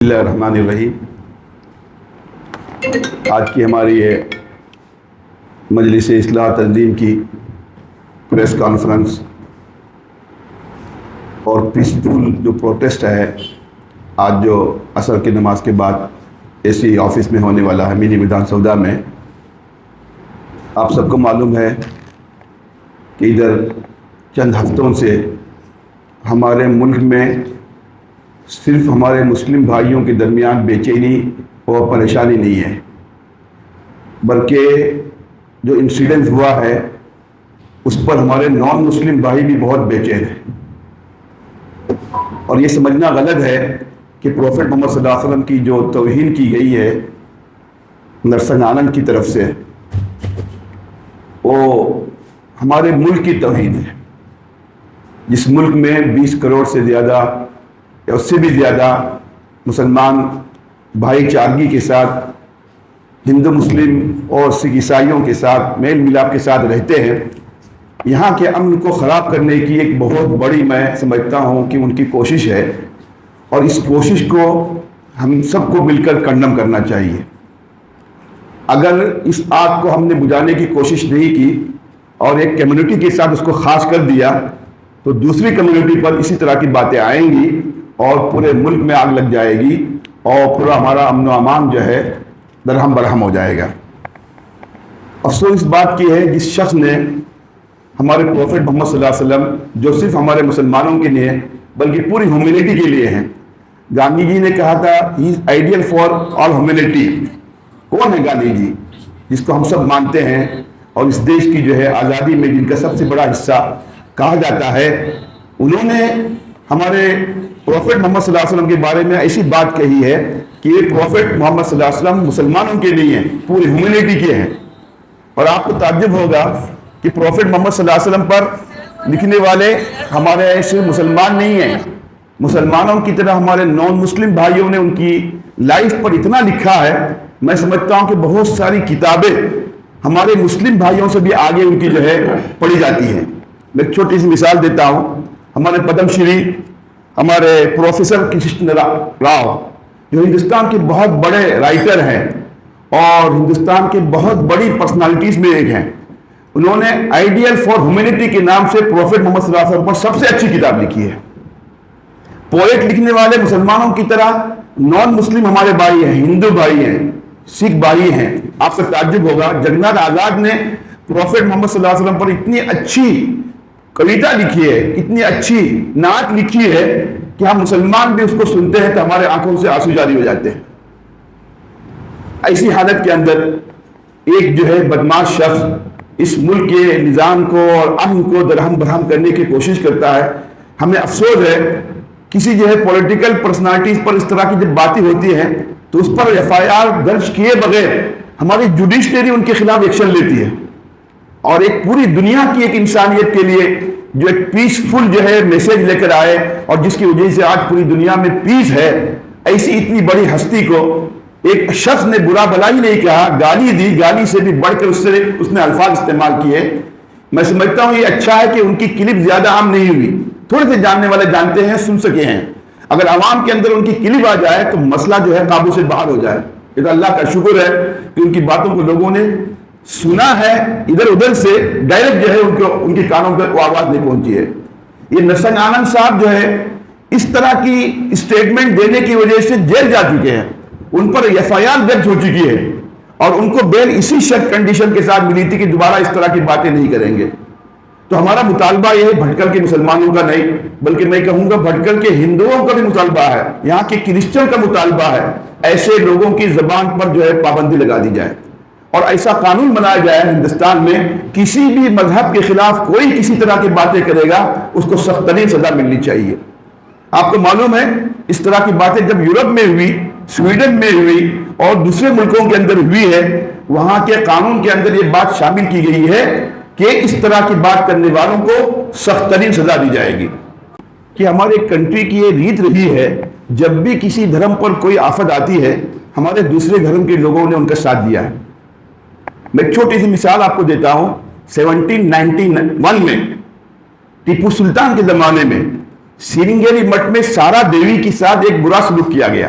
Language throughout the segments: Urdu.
بسم اللہ الرحمن الرحیم۔ آج کی ہماری یہ مجلس اصلاح تنظیم کی پریس کانفرنس اور پیسفل جو پروٹیسٹ ہے آج جو عصر کی نماز کے بعد اے سی آفس میں ہونے والا ہے منی ودھان سودا میں، آپ سب کو معلوم ہے کہ ادھر چند ہفتوں سے ہمارے ملک میں صرف ہمارے مسلم بھائیوں کے درمیان بے چینی اور پریشانی نہیں ہے، بلکہ جو انسیڈنٹ ہوا ہے اس پر ہمارے نان مسلم بھائی بھی بہت بے چین ہیں۔ اور یہ سمجھنا غلط ہے کہ پروفٹ محمد صلی اللہ علیہ وسلم کی جو توہین کی گئی ہے نرسنگ آنند کی طرف سے، وہ ہمارے ملک کی توہین ہے۔ جس ملک میں 20 کروڑ سے زیادہ یا اس سے بھی زیادہ مسلمان بھائی چارگی کے ساتھ ہندو مسلم اور سکھ عیسائیوں کے ساتھ میل ملاپ کے ساتھ رہتے ہیں، یہاں کے امن کو خراب کرنے کی ایک بہت بڑی میں سمجھتا ہوں کہ ان کی کوشش ہے، اور اس کوشش کو ہم سب کو مل کر کنڈم کرنا چاہیے۔ اگر اس آگ کو ہم نے بجھانے کی کوشش نہیں کی اور ایک کمیونٹی کے ساتھ اس کو خاص کر دیا تو دوسری کمیونٹی پر اسی طرح کی باتیں آئیں گی اور پورے ملک میں آگ لگ جائے گی اور پورا ہمارا امن و امان جو ہے درہم برہم ہو جائے گا۔ افسوس اس بات کی ہے جس شخص نے ہمارے پروفٹ محمد صلی اللہ علیہ وسلم جو صرف ہمارے مسلمانوں کے لیے بلکہ پوری ہیومینٹی کے لیے ہیں، گاندھی جی نے کہا تھا he is ideal for all humanity. کون ہے گاندھی جی جس کو ہم سب مانتے ہیں اور اس دیش کی جو ہے آزادی میں جن کا سب سے بڑا حصہ کہا جاتا ہے؟ انہوں نے ہمارے پروفٹ محمد صلی اللہ علیہ وسلم کے بارے میں ایسی بات کہی ہے کہ یہ پروفٹ محمد صلی اللہ علیہ وسلم مسلمانوں کے لیے ہیں، پوری ہیومینٹی کے ہیں۔ اور آپ کو تعجب ہوگا کہ پروفٹ محمد صلی اللہ علیہ وسلم پر لکھنے والے ہمارے ایسے مسلمان نہیں ہیں، مسلمانوں کی طرح ہمارے نان مسلم بھائیوں نے ان کی لائف پر اتنا لکھا ہے۔ میں سمجھتا ہوں کہ بہت ساری کتابیں ہمارے مسلم بھائیوں سے بھی آگے ان کی جو ہے پڑھی جاتی ہیں۔ میں ایک چھوٹی سی مثال دیتا ہوں۔ ہمارے پدم شری ہمارے پروفیسر کرشن راؤ جو ہندوستان کے بہت بڑے رائٹر ہیں اور ہندوستان کے بہت بڑی پرسنالٹیز میں ایک ہیں، انہوں نے آئیڈیل فار ہیومینٹی کے نام سے پروفٹ محمد صلی اللہ علیہ وسلم پر سب سے اچھی کتاب لکھی ہے۔ پوئٹ لکھنے والے مسلمانوں کی طرح نان مسلم ہمارے بھائی ہیں، ہندو بھائی ہیں، سکھ بھائی ہیں۔ آپ سے تعجب ہوگا جگناتھ آزاد نے پروفٹ محمد صلی اللہ علیہ وسلم پر اتنی اچھی کویتا لکھی ہے، اتنی اچھی نعت لکھی ہے کہ ہم مسلمان بھی اس کو سنتے ہیں تو ہمارے آنکھوں سے آنسو جاری ہو جاتے ہیں۔ ایسی حالت کے اندر ایک جو ہے بدماش شخص اس ملک کے نظام کو اور امن کو درہم برہم کرنے کی کوشش کرتا ہے۔ ہمیں افسوس ہے کسی جو ہے پولیٹیکل پرسنالٹیز پر اس طرح کی جب باتیں ہوتی ہیں تو اس پر FIR درج کیے بغیر ہماری جوڈیشری ان کے خلاف ایکشن لیتی ہے، اور ایک پوری دنیا کی ایک انسانیت کے لیے جو ایک پیسفل جو ہے میسیج لے کر آئے اور جس کی وجہ سے آج پوری دنیا میں پیس ہے، ایسی اتنی بڑی ہستی کو ایک شخص نے برا بھلا ہی نہیں کہا، گالی دی، گالی سے بھی بڑھ کر اس نے الفاظ استعمال کیے۔ میں سمجھتا ہوں یہ اچھا ہے کہ ان کی کلپ زیادہ عام نہیں ہوئی، تھوڑے سے جاننے والے جانتے ہیں، سن سکے ہیں۔ اگر عوام کے اندر ان کی کلپ آ جائے تو مسئلہ جو ہے قابو سے باہر ہو جائے۔ یہ تو اللہ کا شکر ہے کہ ان کی باتوں کو لوگوں نے سنا ہے، ادھر ادھر سے ڈائریکٹ جو ہے ان کے کانوں پر وہ آواز نہیں پہنچی ہے۔ یہ نرسنگ آنند صاحب جو ہے اس طرح کی اسٹیٹمنٹ دینے کی وجہ سے جیل جا چکے ہیں، ان پر FIR درج ہو چکی ہے اور ان کو بیل اسی شرط کنڈیشن کے ساتھ ملی تھی کہ دوبارہ اس طرح کی باتیں نہیں کریں گے۔ تو ہمارا مطالبہ یہ ہے بھٹکل کے مسلمانوں کا نہیں بلکہ میں کہوں گا بھٹکل کے ہندوؤں کا بھی مطالبہ ہے، یہاں کے کرسچن کا مطالبہ ہے، ایسے لوگوں کی زبان پر جو ہے پابندی لگا دی جائے اور ایسا قانون بنایا جائے ہندوستان میں کسی بھی مذہب کے خلاف کوئی کسی طرح کی باتیں کرے گا اس کو سخت ترین سزا ملنی چاہیے۔ آپ کو معلوم ہے اس طرح کی باتیں جب یورپ میں ہوئی، سویڈن میں ہوئی اور دوسرے ملکوں کے اندر ہوئی ہے، وہاں کے قانون کے اندر یہ بات شامل کی گئی ہے کہ اس طرح کی بات کرنے والوں کو سخت ترین سزا دی جائے گی۔ کہ ہمارے کنٹری کی یہ ریت رہی ہے جب بھی کسی دھرم پر کوئی آفت آتی ہے ہمارے دوسرے دھرم کے لوگوں نے ان کا ساتھ دیا ہے۔ میں ایک چھوٹی سی مثال آپ کو دیتا ہوں۔ 1791 میں ٹیپو سلطان کے زمانے میں سرنگیری مٹھ میں سارا دیوی کے ساتھ ایک برا سلوک کیا گیا۔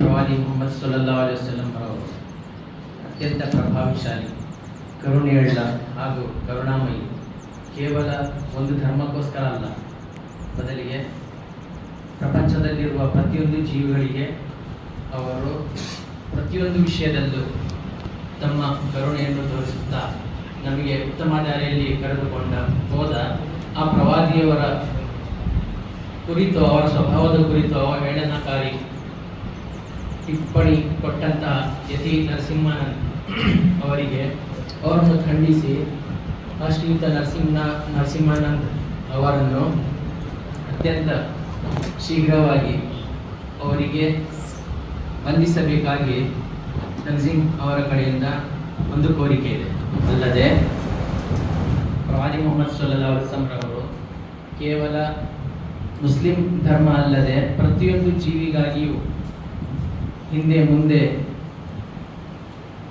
ಪ್ರವಾದಿ ಮುಹಮ್ಮದ್ ಸಲ್ಲಲ್ಲಾಹು ಅಲೈಹಿ ವಸಲ್ಲಂ ಅವರು ಅತ್ಯಂತ ಪ್ರಭಾವಶಾಲಿ, ಕರುಣೆಯುಳ್ಳ ಹಾಗೂ ಕರುಣಾಮಯಿ. ಕೇವಲ ಒಂದು ಧರ್ಮಕ್ಕೋಸ್ಕರ ಅಲ್ಲ, ಬದಲಿಗೆ ಪ್ರಪಂಚದಲ್ಲಿರುವ ಪ್ರತಿಯೊಂದು ಜೀವಿಗಳಿಗೆ ಅವರು ಪ್ರತಿಯೊಂದು ವಿಷಯದಲ್ಲೂ ತಮ್ಮ ಕರುಣೆಯನ್ನು ತೋರಿಸುತ್ತಾ ನಮಗೆ ಉತ್ತಮ ದಾರಿಯಲ್ಲಿ ಕರೆದುಕೊಂಡ ಹೋದ ಆ ಪ್ರವಾದಿಯವರ ಕುರಿತು, ಅವರ ಸ್ವಭಾವದ ಕುರಿತು ಅವಹೇಳನಕಾರಿ ಟಿಪ್ಪಣಿ ಕೊಟ್ಟಂತಹ ಯತಿ ನರಸಿಂಹಾನಂದ್ ಅವರಿಗೆ ಅವರನ್ನು ಖಂಡಿಸಿ ಶ್ರೀಯುತ ನರಸಿಂಹಾನಂದ್ ಅವರನ್ನು ಅತ್ಯಂತ ಶೀಘ್ರವಾಗಿ ಅವರಿಗೆ ಬಂಧಿಸಬೇಕಾಗಿ ತನ್ಜೀಮ್ ಅವರ ಕಡೆಯಿಂದ ಒಂದು ಕೋರಿಕೆ ಇದೆ. ಅಲ್ಲದೆ ಪ್ರವಾದಿ ಮುಹಮ್ಮದ್ ಸಲ್ಲಲ್ಲಾಹು ಅಲೈಹಿ ವಸಲ್ಲಂ ಅವರು ಕೇವಲ ಮುಸ್ಲಿಂ ಧರ್ಮ ಅಲ್ಲದೆ ಪ್ರತಿಯೊಂದು ಜೀವಿಗಾಗಿಯೂ ಹಿಂದೆ ಮುಂದೆ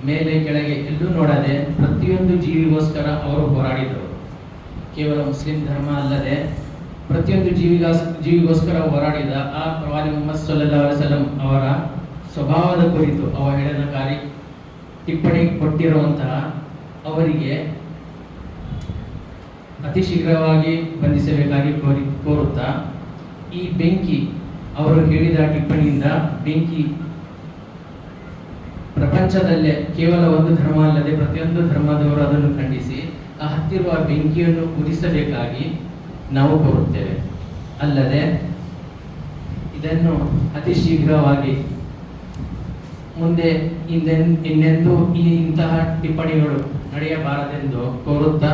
ಮೇಲೆ ಕೆಳಗೆ ಎಲ್ಲೂ ನೋಡದೆ ಪ್ರತಿಯೊಂದು ಜೀವಿಗೋಸ್ಕರ ಅವರು ಹೋರಾಡಿದರು. ಕೇವಲ ಮುಸ್ಲಿಂ ಧರ್ಮ ಅಲ್ಲದೆ ಪ್ರತಿಯೊಂದು ಜೀವಿಗೋಸ್ಕರ ಹೋರಾಡಿದ ಆ ಪ್ರವಾದಿ ಮುಹಮ್ಮದ್ ಸಲ್ಲಲ್ಲಾಹು ಅಲೈಹಿ ವಸಲ್ಲಂ ಅವರ ಸ್ವಭಾವದ ಕುರಿತು ಅವಹೇಳನಕಾರಿ ಟಿಪ್ಪಣಿ ಕೊಟ್ಟಿರುವಂತಹ ಅವರಿಗೆ ಅತಿ ಶೀಘ್ರವಾಗಿ ಬಂಧಿಸಬೇಕಾಗಿ ಕೋರುತ್ತಾ, ಈ ಬೆಂಕಿ, ಅವರು ಹೇಳಿದ ಟಿಪ್ಪಣಿಯಿಂದ ಬೆಂಕಿ ಪ್ರಪಂಚದಲ್ಲೇ ಕೇವಲ ಒಂದು ಧರ್ಮ ಅಲ್ಲದೆ ಪ್ರತಿಯೊಂದು ಧರ್ಮದವರು ಅದನ್ನು ಖಂಡಿಸಿ ಆ ಹತ್ತಿರುವ ಬೆಂಕಿಯನ್ನು ಉರಿಸಬೇಕಾಗಿ ನಾವು ಕೋರುತ್ತೇವೆ. ಅಲ್ಲದೆ ಇದನ್ನು ಅತಿ ಶೀಘ್ರವಾಗಿ ಮುಂದೆ ಇನ್ನೆಂದೂ ಇಂತಹ ಟಿಪ್ಪಣಿಗಳು ನಡೆಯಬಾರದೆಂದು ಕೋರುತ್ತಾ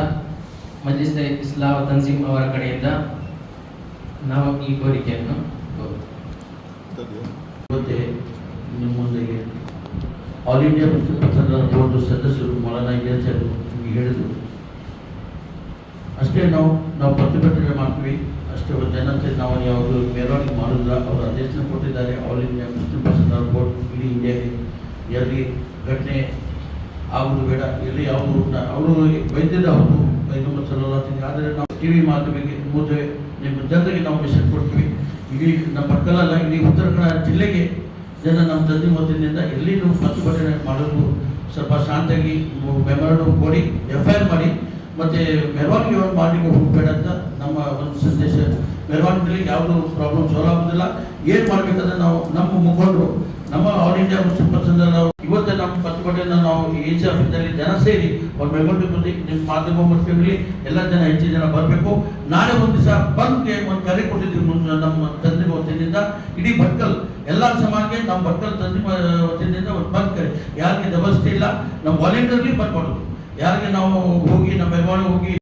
ಮಜ್ಲಿಸ್ ಇಸ್ಲಾಹ್ ತನ್ಜೀಮ್ ಅವರ ಕಡೆಯಿಂದ ನಾವು ಈ ಕೋರಿಕೆಯನ್ನು ಮತ್ತೆ ನಿಮ್ಮ ಮುಂದೆಗೆ all India Muslim personal board ಸದಸ್ಯರು ಮೌಲಾನಾ ಇಲಿಯಾಸ್ ಸಾಹೇಬರು ನಿಮಗೆ ಹೇಳಿದರು. ಅಷ್ಟೇ ನಾವು ಪ್ರತಿಭಟನೆ ಮಾಡ್ತೀವಿ, ಅಷ್ಟೇ ಜನತೆ ನಾವು ಯಾವುದು ಮೆರವಣಿಗೆ ಮಾಡೋದಿಲ್ಲ. ಅವರು ಆದೇಶ ಕೊಟ್ಟಿದ್ದಾರೆ. All India Muslim personal board ಇಡೀ ಇಂಡಿಯಾಗೆ ಎಲ್ಲಿ ಘಟನೆ ಆಗೋದು ಬೇಡ, ಎಲ್ಲಿ ಯಾವುದು ಅವರು ವೈದ್ಯರ ಹೌದು ಪೈಗಂಬರ್ ಸಲ್ಲಲ್ಲಾಹು ಅಲೈಹಿ ವಸಲ್ಲಂ. ಆದರೆ ನಾವು ಟಿವಿ ಮಾಧ್ಯಮಕ್ಕೆ ಮುಂದೆ ನಿಮ್ಮ ಜನರಿಗೆ ನಾವು ಮೆಸೇಜ್ ಕೊಡ್ತೀವಿ. ಇಡೀ ನಮ್ಮ ಪಕ್ಕಲಲ್ಲ, ಇಡೀ ಉತ್ತರ ಕನ್ನಡ ಜಿಲ್ಲೆಗೆ ಜನ ನಮ್ಮ ತಂದೆ ಮೊದಲಿನಿಂದ ಎಲ್ಲಿ ನೀವು ಪ್ರತಿಭಟನೆ ಮಾಡೋದು ಸ್ವಲ್ಪ ಶಾಂತಿಯಾಗಿ ಮೆಮೊರಂಡಮ್ ಕೊಡಿ, FIR ಮಾಡಿ, ಮತ್ತು ಮೆರವಣಿಗೆ ಮಾಡಲಿಕ್ಕೆ ಹೋಗಬೇಡ ಅಂತ ನಮ್ಮ ಒಂದು ಸಂದೇಶ. ಮೆರವಣಿಗೆಯಲ್ಲಿ ಯಾವುದೂ ಪ್ರಾಬ್ಲಮ್ ಸಾಲ್ವ್ ಆಗೋದಿಲ್ಲ. ಏನು ಮಾಡಬೇಕಂದ್ರೆ ನಾವು ನಮ್ಮ ಮುಖಂಡರು, ನಮ್ಮ ಆಲ್ ಇಂಡಿಯಾ ಮುಸ್ಲಿಂ ಪರ್ಸನಲ್ ಇವತ್ತೇ ನಮ್ಮ ಪ್ರತಿಭಟನೆ ನಾವು ಏಜ್ ಆಫೀಸಲ್ಲಿ ಜನ ಸೇರಿ ಅವ್ರ ಮೆಮೊರಿ ಬಂದು ನಿಮ್ಮ ಮಾಧ್ಯಮ ಫ್ಯಾಮಿಲಿ ಎಲ್ಲ ಜನ ಹೆಚ್ಚು ಜನ ಬರಬೇಕು. ನಾಳೆ ಒಂದು ದಿವಸ ಬಂದ್ಗೆ ಒಂದು ಕರೆ ಕೊಟ್ಟಿದ್ದೀವಿ ನಮ್ಮ ತಂದೆ ವತಿಯಿಂದ ಇಡೀ ಭಟ್ಕಲ್ ಎಲ್ಲ ಸಮಾಜಕ್ಕೆ ನಮ್ಮ ಭಟ್ಕಲ್ ತಂದೆ ವತಿಯಿಂದ ಒಂದು ಬಂದ್ ಕರೆ. ಯಾರಿಗೆ ವ್ಯವಸ್ಥೆ ಇಲ್ಲ, ನಮ್ಮ ವಾಲಂಟಿಯರ್ಲಿ ಬಂದ್ ಮಾಡೋದು. ಯಾರಿಗೆ ನಾವು ಹೋಗಿ ನಮ್ಮ ಮೆರವಣಿಗೆ ಹೋಗಿ